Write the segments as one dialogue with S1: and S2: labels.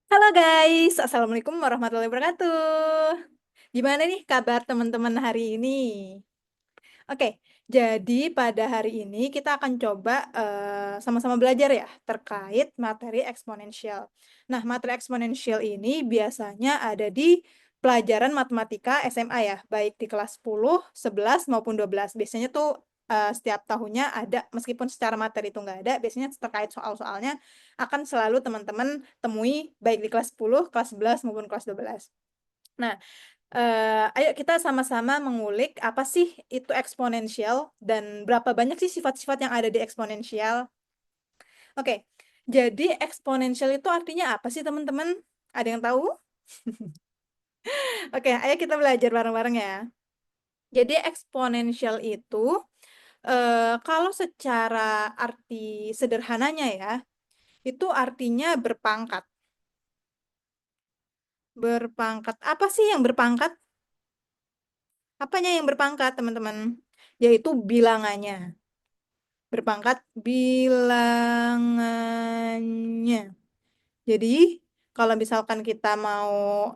S1: Halo guys, Assalamualaikum warahmatullahi wabarakatuh. Gimana nih kabar teman-teman hari ini? Oke, jadi pada hari ini kita akan coba sama-sama belajar ya terkait materi eksponensial. Nah, materi eksponensial ini biasanya ada di pelajaran matematika SMA ya, baik di kelas 10, 11 maupun 12. Biasanya tuh setiap tahunnya ada, meskipun secara materi itu nggak ada, biasanya terkait soal-soalnya akan selalu teman-teman temui baik di kelas 10, kelas 11 maupun kelas 12. Nah, ayo kita sama-sama mengulik apa sih itu eksponensial dan berapa banyak sih sifat-sifat yang ada di eksponensial. Oke, jadi eksponensial itu artinya apa sih teman-teman? Ada yang tahu? Oke, ayo kita belajar bareng-bareng ya. Jadi eksponensial itu kalau secara arti sederhananya ya, itu artinya berpangkat. Berpangkat. Apa sih yang berpangkat? Apanya yang berpangkat, teman-teman? Yaitu bilangannya. Berpangkat bilangannya. Jadi, kalau misalkan kita mau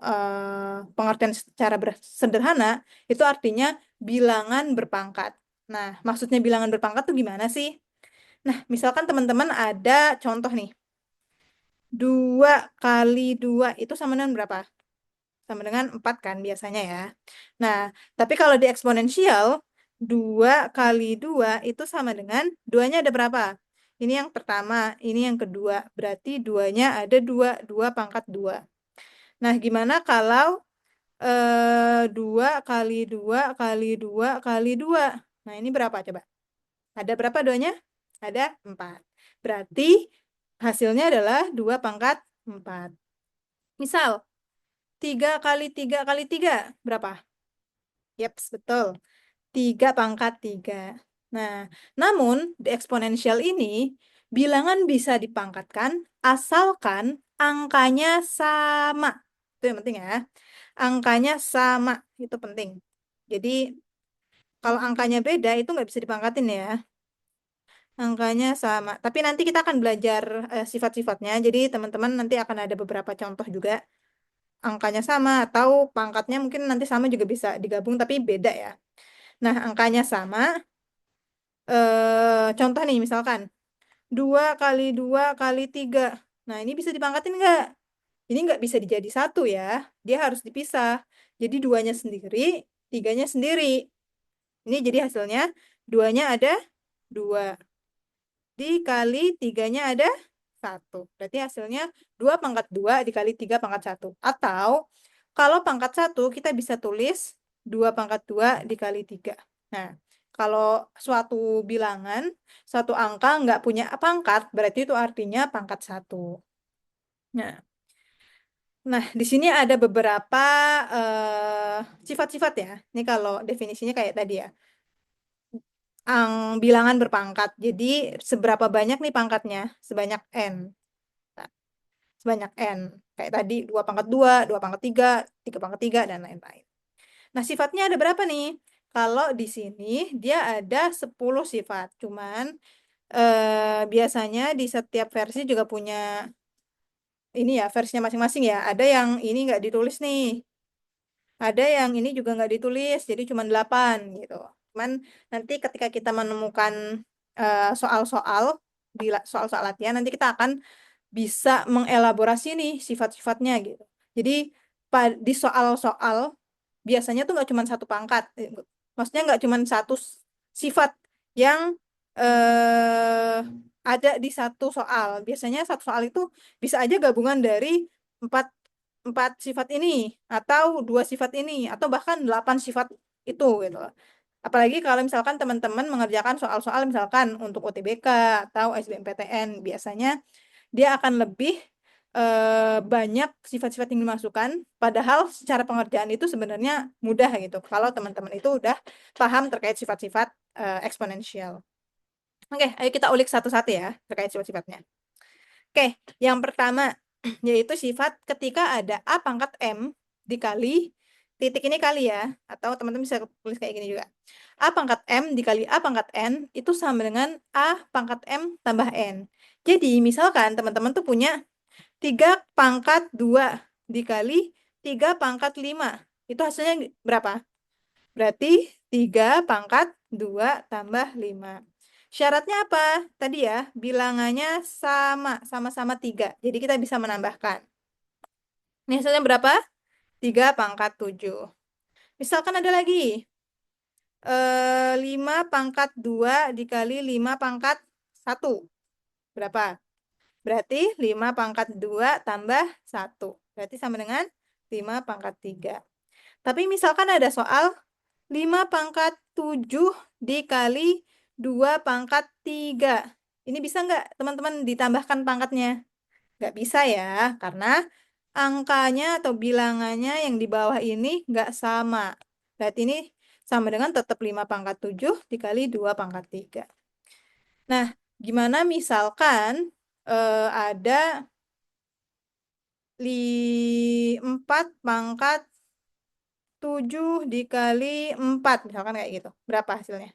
S1: pengertian secara sederhana, itu artinya bilangan berpangkat. Nah, maksudnya bilangan berpangkat tuh gimana sih? Nah, misalkan teman-teman ada contoh nih. 2 kali 2 itu sama dengan berapa? Sama dengan 4 kan biasanya ya. Nah, tapi kalau di eksponensial, 2 kali 2 itu sama dengan, 2-nya ada berapa? Ini yang pertama, ini yang kedua. Berarti 2-nya ada 2, 2 pangkat 2. Nah, gimana kalau 2 kali 2 kali 2 kali 2? Nah, ini berapa coba? Ada berapa 2-nya? Ada 4. Berarti hasilnya adalah 2 pangkat 4. Misal, 3 kali 3 kali 3 berapa? Yaps, betul. 3 pangkat 3. Nah, namun di eksponensial ini, bilangan bisa dipangkatkan asalkan angkanya sama. Itu yang penting ya. Angkanya sama, itu penting. Jadi, kalau angkanya beda, itu nggak bisa dipangkatin ya. Angkanya sama. Tapi nanti kita akan belajar sifat-sifatnya. Jadi, teman-teman nanti akan ada beberapa contoh juga. Angkanya sama atau pangkatnya mungkin nanti sama juga bisa digabung, tapi beda ya. Nah, angkanya sama. Contoh nih, misalkan 2 kali 2 kali 3. Nah, ini bisa dipangkatin nggak? Ini nggak bisa dijadi satu ya. Dia harus dipisah. Jadi 2-nya sendiri, 3-nya sendiri. Ini jadi hasilnya 2-nya ada 2. Dikali 3-nya ada 1. Berarti hasilnya 2 pangkat 2 dikali 3 pangkat 1. Atau kalau pangkat 1 kita bisa tulis 2 pangkat 2 dikali 3. Nah, kalau suatu bilangan, suatu angka nggak punya pangkat, berarti itu artinya pangkat 1. Nah, di sini ada beberapa sifat-sifat ya. Ini kalau definisinya kayak tadi ya. Bilangan berpangkat. Jadi, seberapa banyak nih pangkatnya? Sebanyak N. Nah, sebanyak N. Kayak tadi, 2 pangkat 2, 2 pangkat 3, 3 pangkat 3, dan lain-lain. Nah, sifatnya ada berapa nih? Kalau di sini, dia ada 10 sifat. Cuman, biasanya di setiap versi juga punya ini ya, versinya masing-masing ya. Ada yang ini nggak ditulis nih. Ada yang ini juga nggak ditulis, jadi cuma 8 gitu. Cuman nanti ketika kita menemukan soal-soal, di soal-soal latihan, nanti kita akan bisa mengelaborasi nih sifat-sifatnya gitu. Jadi di soal-soal biasanya tuh nggak cuma satu pangkat, maksudnya nggak cuma satu sifat yang eh, ada di satu soal. Biasanya satu soal itu bisa aja gabungan dari empat empat sifat ini atau 2 sifat ini atau bahkan 8 sifat itu gitu. Apalagi kalau misalkan teman-teman mengerjakan soal-soal misalkan untuk UTBK atau SBMPTN, biasanya dia akan lebih banyak sifat-sifat yang dimasukkan, padahal secara pengerjaan itu sebenarnya mudah gitu. Kalau teman-teman itu udah paham terkait sifat-sifat eksponensial. Oke, ayo kita ulik satu-satu ya terkait sifat-sifatnya. Oke, yang pertama yaitu sifat ketika ada A pangkat M dikali titik ini kali ya, atau teman-teman bisa tulis kayak gini juga. A pangkat M dikali A pangkat N itu sama dengan A pangkat M tambah N. Jadi misalkan teman-teman tuh punya 3 pangkat 2 dikali 3 pangkat 5. Itu hasilnya berapa? Berarti 3 pangkat 2 tambah 5. Syaratnya apa? Tadi ya, bilangannya sama-sama 3. Jadi kita bisa menambahkan. Ini hasilnya berapa? 3 pangkat 7. Misalkan ada lagi. 5 pangkat 2 dikali 5 pangkat 1. Berapa? Berarti 5 pangkat 2 tambah 1. Berarti sama dengan 5 pangkat 3. Tapi misalkan ada soal 5 pangkat 7 dikali 2 pangkat 3. Ini bisa nggak teman-teman ditambahkan pangkatnya? Nggak bisa ya, karena angkanya atau bilangannya yang di bawah ini nggak sama. Berarti ini sama dengan tetap 5 pangkat 7 dikali 2 pangkat 3. Nah, gimana misalkan ada 4 pangkat 7 dikali 4. Misalkan kayak gitu. Berapa hasilnya?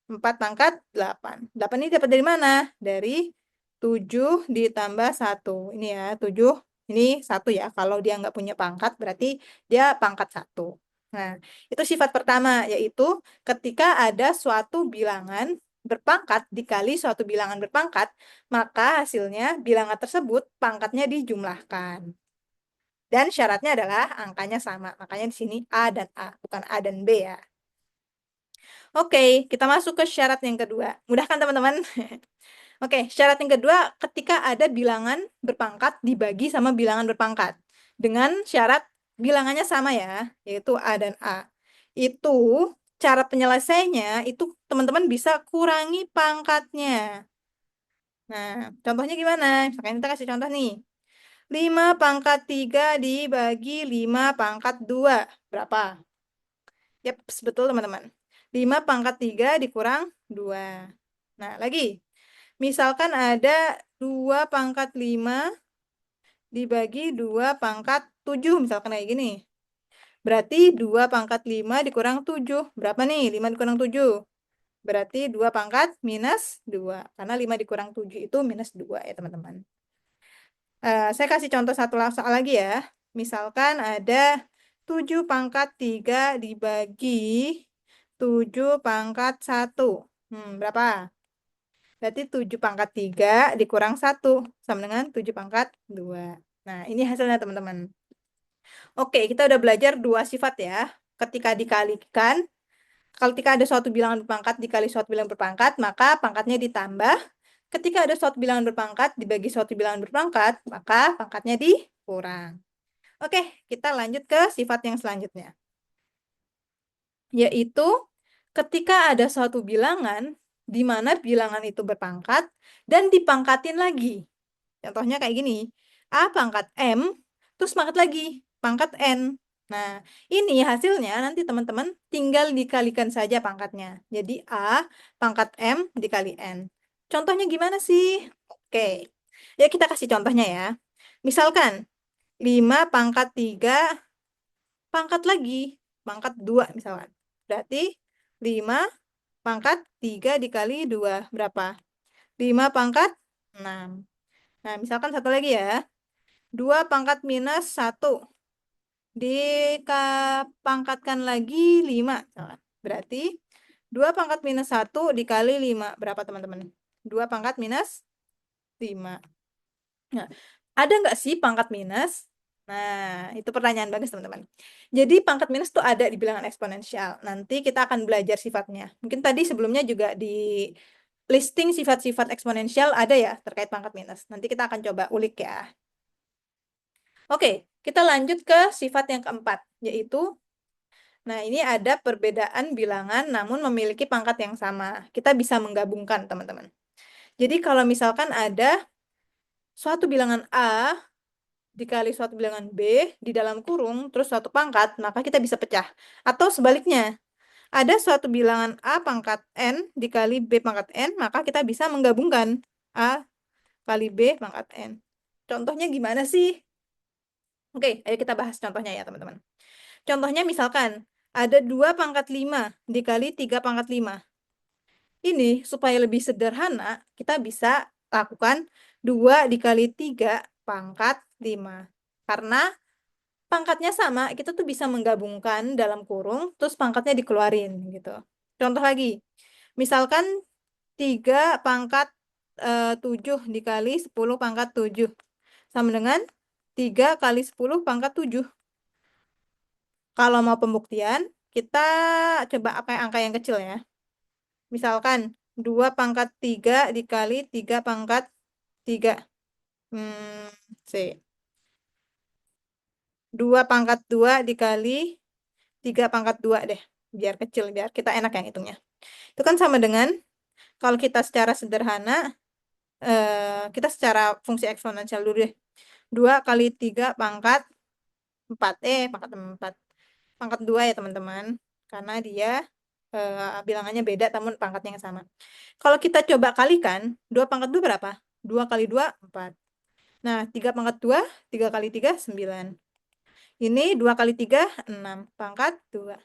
S1: 4 pangkat 8. 8 ini dapat dari mana? Dari 7 ditambah 1. Ini ya, 7. Ini 1 ya. Kalau dia nggak punya pangkat, berarti dia pangkat 1. Nah, itu sifat pertama, yaitu ketika ada suatu bilangan berpangkat dikali suatu bilangan berpangkat, maka hasilnya bilangan tersebut pangkatnya dijumlahkan. Dan syaratnya adalah angkanya sama. Makanya di sini A dan A, bukan A dan B ya. Oke, kita masuk ke syarat yang kedua. Mudah kan teman-teman? Oke, syarat yang kedua ketika ada bilangan berpangkat dibagi sama bilangan berpangkat. Dengan syarat bilangannya sama ya, yaitu A dan A. Itu cara penyelesaiannya itu teman-teman bisa kurangi pangkatnya. Nah, contohnya gimana? Misalkan kita kasih contoh nih. 5 pangkat 3 dibagi 5 pangkat 2. Berapa? Yap, betul teman-teman. 5 pangkat 3 dikurang 2. Nah, lagi. Misalkan ada 2 pangkat 5 dibagi 2 pangkat 7. Misalkan kayak gini. Berarti 2 pangkat 5 dikurang 7. Berapa nih? 5 dikurang 7. Berarti 2 pangkat minus 2. Karena 5 dikurang 7 itu minus 2 ya teman-teman. Saya kasih contoh satu soal lagi ya. Misalkan ada 7 pangkat 3 dibagi 7 pangkat 1. Berapa? Berarti 7 pangkat 3 dikurang 1. Sama dengan 7 pangkat 2. Nah, ini hasilnya teman-teman. Oke, kita udah belajar dua sifat ya. Ketika dikalikan, ketika ada suatu bilangan berpangkat dikali suatu bilangan berpangkat, maka pangkatnya ditambah. Ketika ada suatu bilangan berpangkat dibagi suatu bilangan berpangkat, maka pangkatnya dikurang. Oke, kita lanjut ke sifat yang selanjutnya. Yaitu ketika ada suatu bilangan di mana bilangan itu berpangkat dan dipangkatin lagi. Contohnya kayak gini. A pangkat M, terus pangkat lagi, pangkat N. Nah, ini hasilnya nanti teman-teman tinggal dikalikan saja pangkatnya. Jadi A pangkat M dikali N. Contohnya gimana sih? Oke, ya kita kasih contohnya ya. Misalkan 5 pangkat 3 pangkat lagi, pangkat 2 misalkan. Berarti 5 pangkat 3 dikali 2, berapa? 5 pangkat 6. Nah, misalkan satu lagi ya. 2 pangkat minus 1 dipangkatkan lagi 5. Berarti 2 pangkat minus 1 dikali 5. Berapa teman-teman? 2 pangkat minus 5. Nah, ada nggak sih pangkat minus? Nah, itu pertanyaan bagus teman-teman. Jadi pangkat minus itu ada di bilangan eksponensial. Nanti kita akan belajar sifatnya. Mungkin tadi sebelumnya juga di listing sifat-sifat eksponensial ada ya terkait pangkat minus. Nanti kita akan coba ulik ya. Oke, kita lanjut ke sifat yang keempat, yaitu, nah ini ada perbedaan bilangan namun memiliki pangkat yang sama. Kita bisa menggabungkan, teman-teman. Jadi kalau misalkan ada suatu bilangan A dikali suatu bilangan B di dalam kurung, terus suatu pangkat, maka kita bisa pecah. Atau sebaliknya, ada suatu bilangan A pangkat N dikali B pangkat N, maka kita bisa menggabungkan A kali B pangkat N. Contohnya gimana sih? Oke, ayo kita bahas contohnya ya teman-teman. Contohnya misalkan, ada 2 pangkat 5 dikali 3 pangkat 5. Ini supaya lebih sederhana, kita bisa lakukan 2 dikali 3 pangkat 5. Karena pangkatnya sama, kita tuh bisa menggabungkan dalam kurung, terus pangkatnya dikeluarin gitu. Contoh lagi, misalkan 3 pangkat 7 dikali 10 pangkat 7. Sama dengan 3 kali 10 pangkat 7. Kalau mau pembuktian, kita coba pakai angka yang kecil ya. Misalkan 2 pangkat 3 dikali 3 pangkat 3. Hmm, C. 2 pangkat 2 dikali 3 pangkat 2 deh. Biar kecil, biar kita enak yang hitungnya. Itu kan sama dengan, kalau kita secara sederhana, kita secara fungsi eksponensial dulu deh. 2 kali 3 pangkat 4. Pangkat 4. Pangkat 2 ya teman-teman. Karena dia bilangannya beda, namun pangkatnya yang sama. Kalau kita coba kalikan, 2 pangkat 2 berapa? 2 kali 2, 4. Nah, 3 pangkat 2, 3 kali 3, 9. Ini 2 kali 3, 6. Pangkat 2.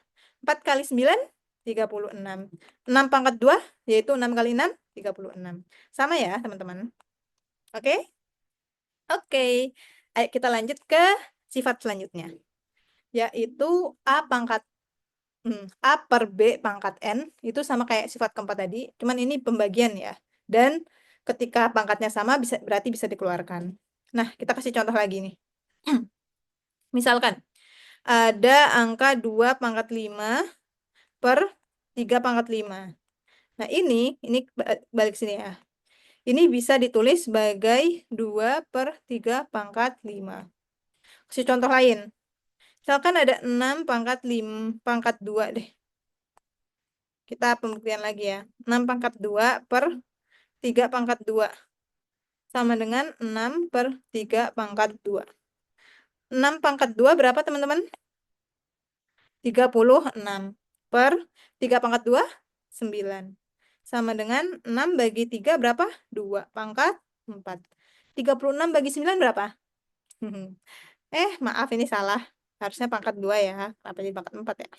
S1: 4 kali 9, 36. 6 pangkat 2, yaitu 6 kali 6, 36. Sama ya, teman-teman. Oke? Oke. Ayo kita lanjut ke sifat selanjutnya. Yaitu A pangkat A per B pangkat N. Itu sama kayak sifat keempat tadi. Cuman ini pembagian ya. Dan ketika pangkatnya sama, berarti bisa dikeluarkan. Nah, kita kasih contoh lagi nih. Misalkan, ada angka 2 pangkat 5 per 3 pangkat 5. Nah, ini balik sini ya. Ini bisa ditulis sebagai 2 per 3 pangkat 5. Kasih contoh lain. Misalkan ada 6 pangkat 5 pangkat 2 deh. Kita pembuktian lagi ya. 6 pangkat 2 per 3 pangkat 2. Sama dengan 6 per 3 pangkat 2. 6 pangkat 2 berapa teman-teman? 36 per 3 pangkat 2, 9. Sama dengan 6 bagi 3 berapa? 2 pangkat 4. 36 bagi 9 berapa? Maaf ini salah. Harusnya pangkat 2 ya. Kenapa jadi pangkat 4 ya?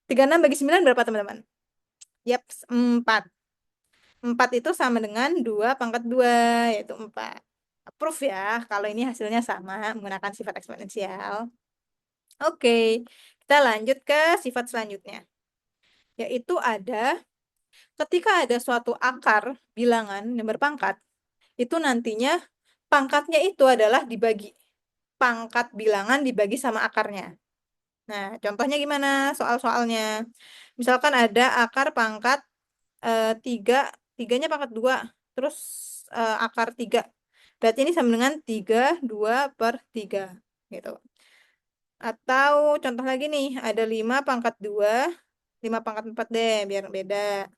S1: 36 bagi 9 berapa teman-teman? Yap, 4. 4 itu sama dengan 2 pangkat 2, yaitu 4. Approve ya, kalau ini hasilnya sama menggunakan sifat eksponensial. Oke, kita lanjut ke sifat selanjutnya. Yaitu ketika ada suatu akar bilangan yang berpangkat, itu nantinya pangkatnya itu adalah dibagi. Pangkat bilangan dibagi sama akarnya. Nah, contohnya gimana soal-soalnya? Misalkan ada akar pangkat 3, 3-nya pangkat 2, terus akar 3. Berarti ini sama dengan 3, 2 per 3. Gitu. Atau contoh lagi nih, ada 5 pangkat 2, 5 pangkat 4 deh, biar beda.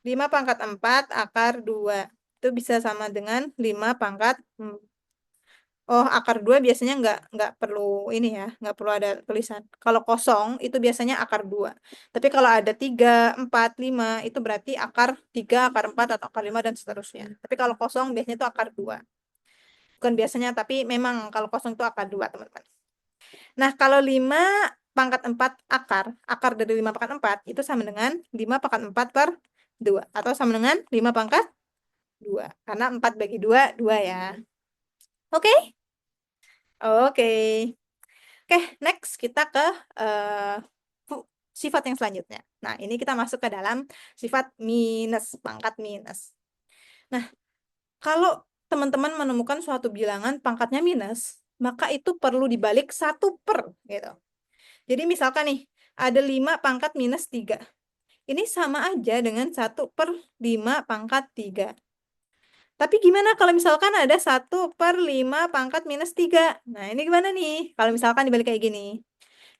S1: 5 pangkat 4 akar 2. Itu bisa sama dengan 5 pangkat Oh, akar 2 biasanya nggak perlu ini ya, nggak perlu ada tulisan. Kalau kosong itu biasanya akar 2. Tapi kalau ada 3, 4, 5 itu berarti akar 3, akar 4, atau akar 5 dan seterusnya. Tapi kalau kosong biasanya itu akar 2. Bukan biasanya, tapi memang kalau kosong itu akar 2, teman-teman. Nah, kalau 5 pangkat 4 akar dari 5 pangkat 4 itu sama dengan 5 pangkat 4 per 2. Atau sama dengan 5 pangkat 2. Karena 4 bagi 2, 2 ya. Oke? Oke. Oke, next kita ke sifat yang selanjutnya. Nah, ini kita masuk ke dalam sifat minus, pangkat minus. Nah, kalau teman-teman menemukan suatu bilangan pangkatnya minus, maka itu perlu dibalik 1 per, gitu. Jadi misalkan nih, ada 5 pangkat minus 3. Ini sama aja dengan 1 per 5 pangkat 3. Tapi gimana kalau misalkan ada 1 per 5 pangkat minus 3? Nah, ini gimana nih? Kalau misalkan dibalik kayak gini.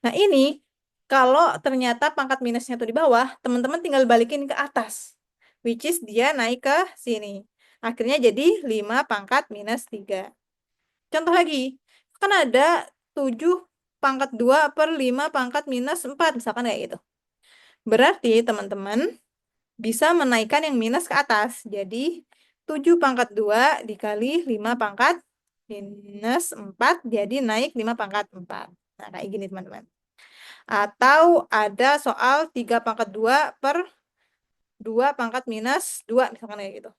S1: Nah, ini kalau ternyata pangkat minusnya tuh di bawah, teman-teman tinggal balikin ke atas. Which is dia naik ke sini. Akhirnya jadi 5 pangkat minus 3. Contoh lagi, kan ada 7 pangkat 2 per 5 pangkat minus 4. Misalkan kayak gitu. Berarti teman-teman bisa menaikkan yang minus ke atas. Jadi 7 pangkat 2 dikali 5 pangkat minus 4. Jadi naik 5 pangkat 4. Nah, kayak gini teman-teman. Atau ada soal 3 pangkat 2 per 2 pangkat minus 2, misalkan kayak gitu.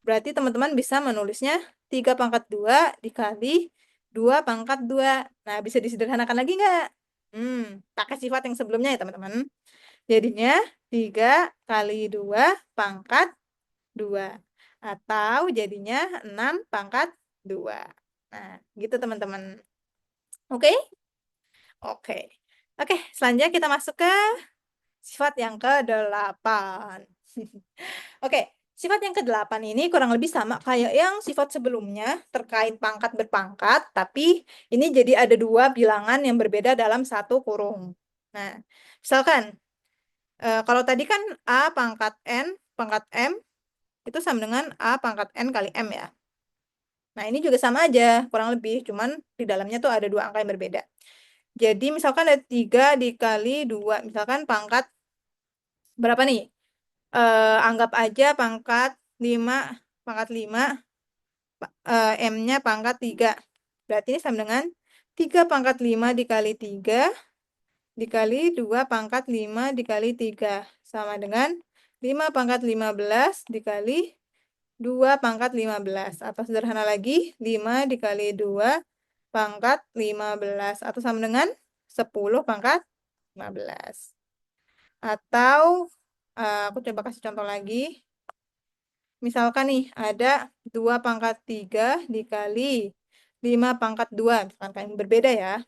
S1: Berarti teman-teman bisa menulisnya 3 pangkat 2 dikali 2 pangkat 2. Nah, bisa disederhanakan lagi nggak? Pakai sifat yang sebelumnya ya, teman-teman. Jadinya 3 kali 2 pangkat 2. Atau jadinya 6 pangkat 2. Nah, gitu teman-teman. Oke? Oke. Oke, selanjutnya kita masuk ke sifat yang ke-8. Oke, sifat yang ke-8 ini kurang lebih sama kayak yang sifat sebelumnya terkait pangkat berpangkat, tapi ini jadi ada dua bilangan yang berbeda dalam satu kurung. Nah, misalkan kalau tadi kan A pangkat N pangkat M itu sama dengan A pangkat N kali M ya. Nah, ini juga sama aja, kurang lebih, cuman di dalamnya tuh ada dua angka yang berbeda. Jadi misalkan ada 3 dikali 2, misalkan pangkat berapa nih? Anggap aja pangkat 5, M-nya pangkat 3. Berarti ini sama dengan 3 pangkat 5 dikali 3 dikali 2 pangkat 5 dikali 3. Sama dengan 5 pangkat 15 dikali 2 pangkat 15. Atau sederhana lagi, 5 dikali 2 pangkat 15. Atau sama dengan 10 pangkat 15. Atau aku coba kasih contoh lagi. Misalkan nih, ada 2 pangkat 3 dikali 5 pangkat 2. Misalkan yang berbeda ya.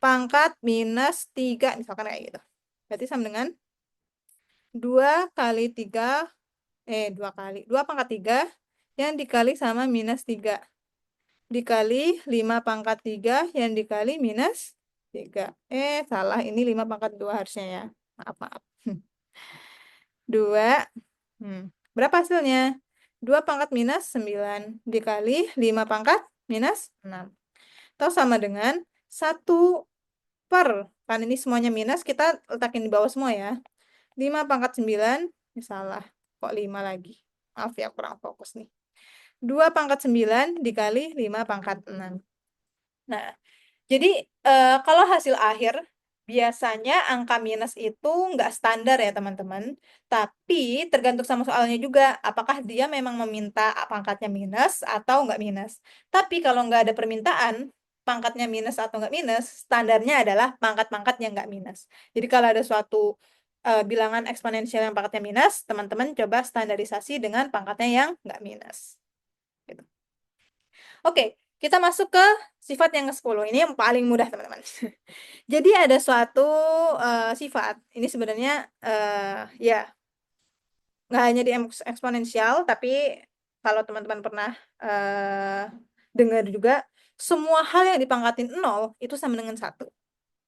S1: Pangkat minus 3. Misalkan kayak gitu. Berarti sama dengan 2 kali 3. 2 pangkat 3 yang dikali sama minus 3. Dikali 5 pangkat 3 yang dikali minus 3. Salah. Ini 5 pangkat 2 harusnya ya. Maaf, maaf. 2. Berapa hasilnya? 2 pangkat minus 9 dikali 5 pangkat minus 6. Atau sama dengan 1 per. Kan ini semuanya minus, kita letakin di bawah semua ya. 5 pangkat 9, ini salah. Kok 5 lagi? Maaf ya, kurang fokus nih. 2 pangkat 9 dikali 5 pangkat 6. Nah, jadi kalau hasil akhir biasanya angka minus itu nggak standar ya teman-teman. Tapi tergantung sama soalnya juga. Apakah dia memang meminta pangkatnya minus atau nggak minus. Tapi kalau nggak ada permintaan pangkatnya minus atau nggak minus, standarnya adalah pangkat-pangkat yang nggak minus. Jadi kalau ada suatu bilangan eksponensial yang pangkatnya minus, teman-teman coba standarisasi dengan pangkatnya yang nggak minus. Gitu. Oke, kita masuk ke sifat yang ke-10. Ini yang paling mudah, teman-teman. Jadi ada suatu sifat. Ini sebenarnya ya nggak hanya di eksponensial, tapi kalau teman-teman pernah dengar juga, semua hal yang dipangkatin 0 itu sama dengan 1.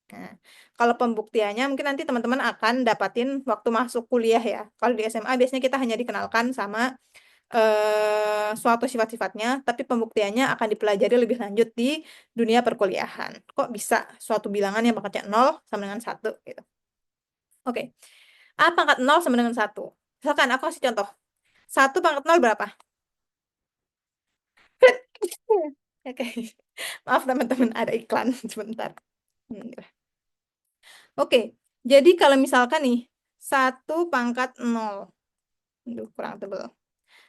S1: Nah, kalau pembuktiannya mungkin nanti teman-teman akan dapatin waktu masuk kuliah ya. Kalau di SMA biasanya kita hanya dikenalkan sama suatu sifat-sifatnya, tapi pembuktiannya akan dipelajari lebih lanjut di dunia perkuliahan. Kok bisa suatu bilangan yang pangkatnya 0 sama dengan 1 gitu. Oke. A pangkat 0 sama dengan 1. Misalkan aku kasih contoh. 1 pangkat 0 berapa? Oke. Maaf teman-teman, ada iklan sebentar. Oke. Jadi kalau misalkan nih 1 pangkat 0. Aduh, kurang tebal.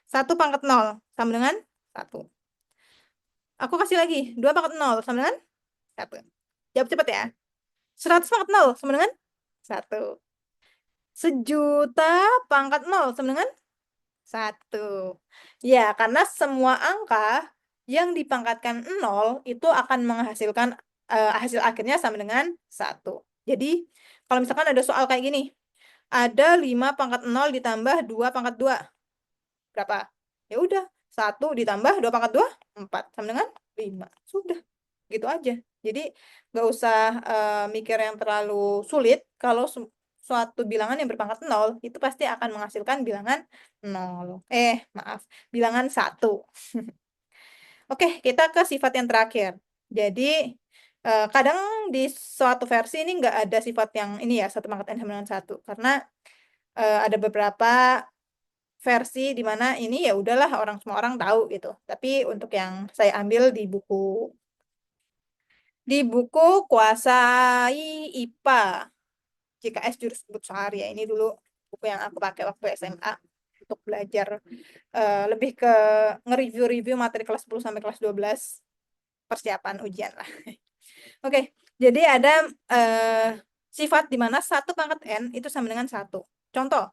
S1: 1 pangkat 0 sama dengan 1. Aku kasih lagi. 2 pangkat 0 sama dengan 1. Jawab cepat ya. 100 pangkat 0 sama dengan 1. 1.000.000 pangkat 0 sama dengan 1. Ya, karena semua angka yang dipangkatkan 0 itu akan menghasilkan hasil akhirnya sama dengan 1. Jadi, kalau misalkan ada soal kayak gini, ada 5 pangkat 0 ditambah 2 pangkat 2. Berapa? Ya udah, 1 ditambah 2 pangkat 2, 4. Sama dengan 5. Sudah, gitu aja. Jadi, nggak usah mikir yang terlalu sulit. Kalau suatu bilangan yang berpangkat 0, itu pasti akan menghasilkan bilangan 0. Maaf, bilangan 1. Oke, kita ke sifat yang terakhir. Jadi, kadang di suatu versi ini nggak ada sifat yang ini ya, 1 pangkat N sama dengan 1. Karena ada beberapa versi di mana ini ya udahlah semua orang tahu gitu. Tapi untuk yang saya ambil di buku Kuasai IPA JKS Jurus Kebutuhan ya, ini dulu buku yang aku pakai waktu SMA. untuk belajar lebih ke nge-review-review materi kelas 10 sampai kelas 12 persiapan ujian lah. Oke, jadi ada sifat di mana 1 pangkat N itu sama dengan 1. Contoh,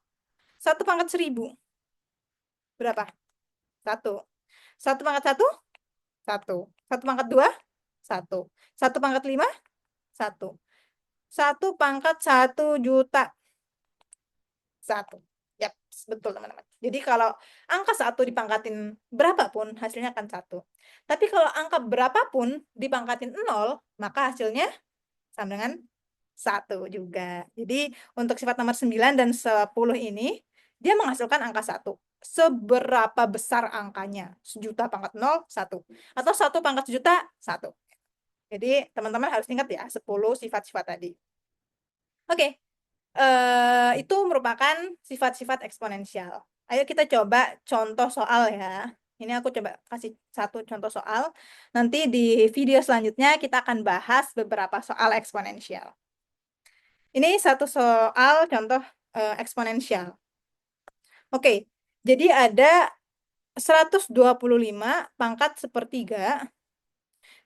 S1: 1 pangkat 1000. Berapa? 1. 1 pangkat 1? 1. 1 pangkat 2? 1. 1 pangkat 5? 1. 1 pangkat 1 juta. 1. Yap, betul teman-teman. Jadi kalau angka 1 dipangkatin berapapun, hasilnya akan 1. Tapi kalau angka berapapun dipangkatin 0, maka hasilnya sama dengan 1 juga. Jadi untuk sifat nomor 9 dan 10 ini, dia menghasilkan angka 1. Seberapa besar angkanya? Sejuta pangkat 0, 1. Atau 1 pangkat sejuta, 1. Jadi teman-teman harus ingat ya, 10 sifat-sifat tadi. Oke, itu merupakan sifat-sifat eksponensial. Ayo kita coba contoh soal ya. Ini aku coba kasih 1 contoh soal. Nanti di video selanjutnya kita akan bahas beberapa soal eksponensial. Ini 1 soal contoh eksponensial. Oke, jadi ada 125 pangkat sepertiga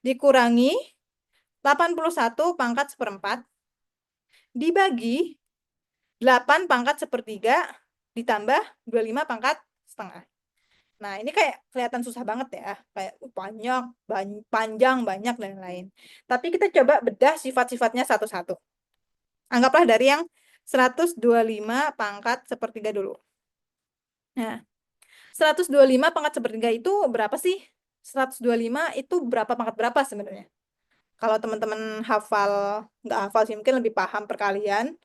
S1: dikurangi 81 pangkat seperempat dibagi 8 pangkat sepertiga ditambah 25 pangkat setengah. Nah, ini kayak kelihatan susah banget ya. Kayak panjang, banyak, dan lain-lain. Tapi kita coba bedah sifat-sifatnya satu-satu. Anggaplah dari yang 125 pangkat sepertiga dulu. Nah, 125 pangkat sepertiga itu berapa sih? 125 itu berapa pangkat berapa sebenarnya? Kalau teman-teman hafal, nggak hafal sih, mungkin lebih paham perkalian.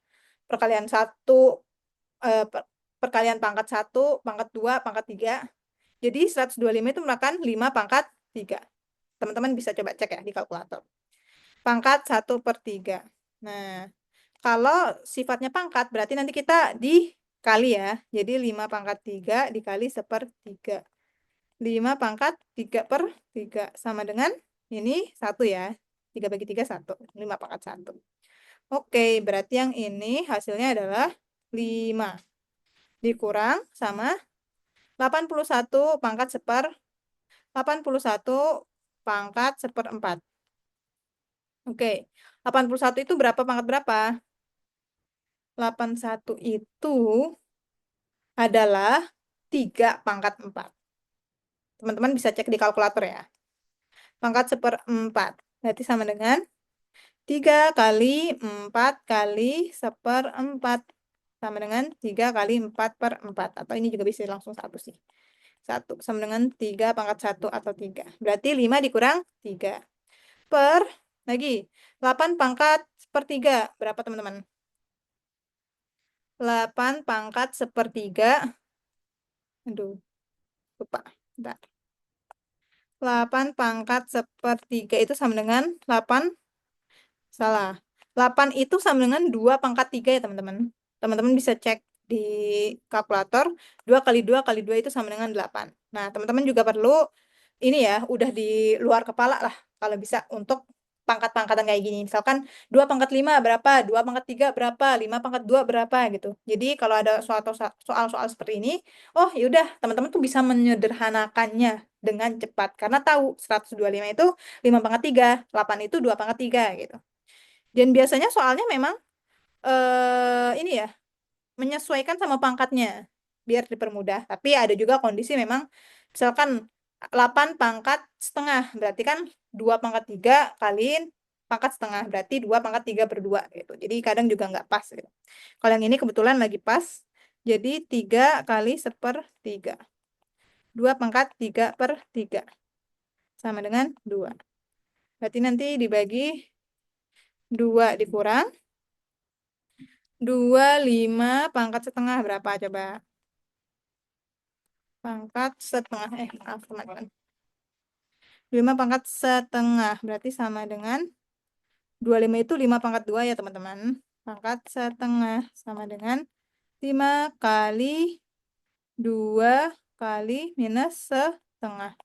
S1: Perkalian 1, perkalian pangkat 1, pangkat 2, pangkat 3. Jadi 125 itu merupakan 5 pangkat 3. Teman-teman bisa coba cek ya di kalkulator. Pangkat 1/3. Nah, kalau sifatnya pangkat, berarti nanti kita dikali ya. Jadi 5 pangkat 3 dikali 1/3. 5 pangkat 3/3. Sama dengan ini 1 ya. 3 bagi 3, 1. 5 pangkat 1. Oke, berarti yang ini hasilnya adalah 5. Dikurang sama 81 pangkat 1/4. Oke, 81 itu berapa pangkat berapa? 81 itu adalah 3 pangkat 4. Teman-teman bisa cek di kalkulator ya. Pangkat 1/4. Berarti sama dengan 3 kali 4 kali 1/4. Sama dengan 3 kali 4/4. Atau ini juga bisa langsung 1 sih. 1 sama dengan 3 pangkat 1 atau 3. Berarti 5 dikurang 3. Per, lagi, 8 pangkat 1/3. Berapa teman-teman? 8 pangkat 1/3. Aduh, lupa. Bentar. 8 pangkat 1/3 itu sama dengan 8. Salah. 8 itu sama dengan 2 pangkat 3 ya teman-teman. Teman-teman bisa cek di kalkulator. 2 kali 2 kali 2 itu sama dengan 8. Nah, teman-teman juga perlu ini ya, udah di luar kepala lah kalau bisa untuk pangkat-pangkatan kayak gini. Misalkan 2 pangkat 5 berapa, 2 pangkat 3 berapa, 5 pangkat 2 berapa gitu. Jadi kalau ada soal-soal seperti ini, oh yaudah teman-teman tuh bisa menyederhanakannya dengan cepat. Karena tahu 125 itu 5 pangkat 3, 8 itu 2 pangkat 3 gitu. Dan biasanya soalnya memang ini ya, menyesuaikan sama pangkatnya biar dipermudah. Tapi ada juga kondisi memang misalkan 8 pangkat setengah, berarti kan 2 pangkat 3 kaliin pangkat setengah, berarti 2 pangkat 3/2 gitu. Jadi kadang juga nggak pas gitu. Kalau yang ini kebetulan lagi pas, jadi 3 kali 1/3. 2 pangkat 3/3 sama dengan 2. Berarti nanti dibagi 2 dikurang 25 pangkat setengah berapa coba? Pangkat setengah, maaf teman-teman. 5 pangkat setengah, berarti sama dengan 25 itu 5 pangkat 2 ya teman-teman. Pangkat setengah sama dengan 5 kali 2 kali minus setengah.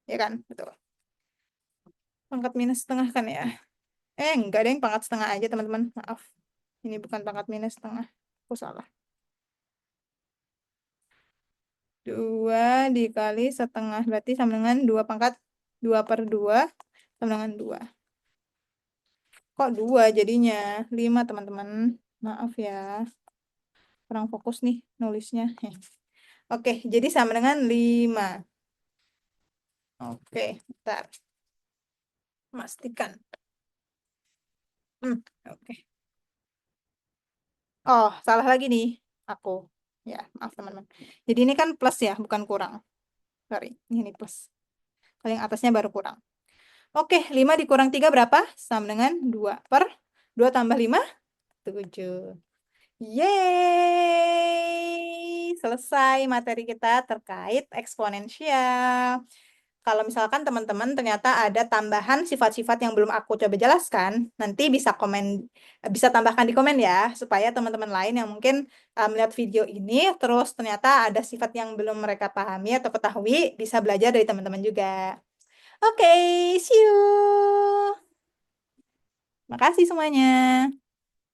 S1: Ya kan? Betul. Pangkat minus setengah kan ya? Enggak deh, pangkat setengah aja teman-teman. Maaf. Ini bukan pangkat minus setengah. Aku salah. 2 dikali setengah berarti sama dengan 2 pangkat 2/2 sama dengan 2. Kok 2 jadinya? 5 teman-teman. Maaf ya. Kurang fokus nih nulisnya. Oke, jadi sama dengan 5. Oke, bentar. Pastikan. Oke. Oh, salah lagi nih aku. Ya, maaf teman-teman. Jadi ini kan plus ya, bukan kurang. Sorry, ini plus. Kalau yang atasnya baru kurang. Oke, 5 dikurang 3 berapa? Sama dengan 2 tambah 5? 7. Yeay! Selesai materi kita terkait eksponensial. Kalau misalkan teman-teman ternyata ada tambahan sifat-sifat yang belum aku coba jelaskan, nanti bisa bisa tambahkan di komen ya, supaya teman-teman lain yang mungkin melihat video ini, terus ternyata ada sifat yang belum mereka pahami atau ketahui, bisa belajar dari teman-teman juga. Oke, see you. Makasih semuanya.